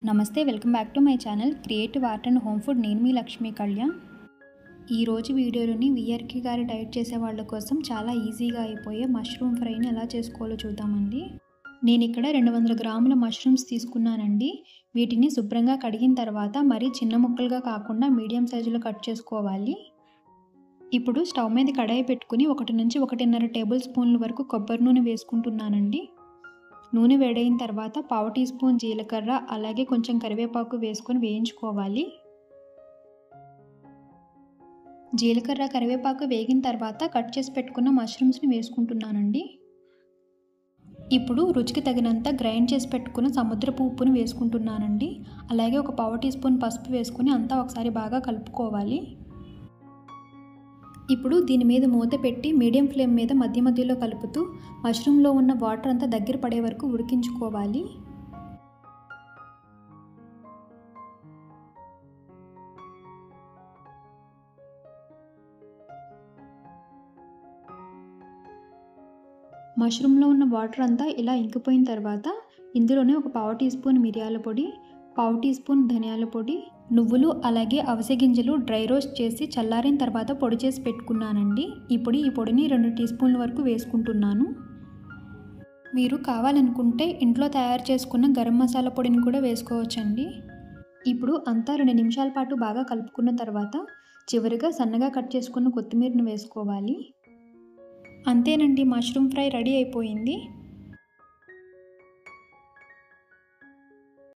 నమస్తే, welcome back to my channel creative art and home food. నేను మీ లక్ష్మీ కళ్యాణ్. ఈరోజు వీడియోలోని విఆర్కే గారు డైట్ చేసే వాళ్ళ కోసం చాలా ఈజీగా అయిపోయే మష్రూమ్ ఫ్రైని ఎలా చేసుకోవాలో చూద్దామండి. నేను ఇక్కడ 200 గ్రాముల మష్రూమ్స్ తీసుకున్నానండి. వీటిని శుభ్రంగా కడిగిన తర్వాత మరీ చిన్న ముక్కలుగా కాకుండా మీడియం సైజులో కట్ చేసుకోవాలి. ఇప్పుడు స్టవ్ మీద కడాయి పెట్టుకుని 1 నుంచి 1.5 టేబుల్ స్పూన్ల వరకు కొబ్బరి నూనె వేసుకుంటున్నానండి. నూనె వేడైన తర్వాత 1/2 టీ స్పూన్ జీలకర్ర, అలాగే కొంచెం కరివేపాకు వేసుకొని వేయించుకోవాలి. జీలకర్ర, కరివేపాకు వేగిన తర్వాత కట్ చేసి పెట్టుకున్న మష్రూమ్స్ని వేసుకుంటున్నానండి. ఇప్పుడు రుచికి తగినంత గ్రైండ్ చేసి పెట్టుకున్న సముద్రపు ఉప్పును వేసుకుంటున్నానండి. అలాగే ఒక 1/2 టీ స్పూన్ పసుపు వేసుకొని అంతా ఒకసారి బాగా కలుపుకోవాలి. ఇప్పుడు దీని మీద మూత పెట్టి మీడియం ఫ్లేమ్ మీద మధ్య మధ్యలో కలుపుతూ మష్రూమ్లో ఉన్న వాటర్ అంతా దగ్గర పడే వరకు ఉడికించుకోవాలి. మష్రూమ్లో ఉన్న వాటర్ అంతా ఇలా ఇంకిపోయిన తర్వాత ఇందులోనే ఒక 1/2 టీ స్పూన్ మిరియాల పొడి, 1/2 టీ స్పూన్ ధనియాల పొడి, నువ్వులు అలాగే అవిసె గింజలు డ్రై రోస్ట్ చేసి చల్లారిన తర్వాత పొడి చేసి పెట్టుకున్నానండి. ఇప్పుడు ఈ పొడిని 2 టీ స్పూన్ల వరకు వేసుకుంటున్నాను. మీరు కావాలనుకుంటే ఇంట్లో తయారు చేసుకున్న గరం మసాలా పొడిని కూడా వేసుకోవచ్చండి. ఇప్పుడు అంతా 2 నిమిషాల పాటు బాగా కలుపుకున్న తర్వాత చివరిగా సన్నగా కట్ చేసుకున్న కొత్తిమీరను వేసుకోవాలి. అంతేనండి, మష్రూమ్ ఫ్రై రెడీ అయిపోయింది.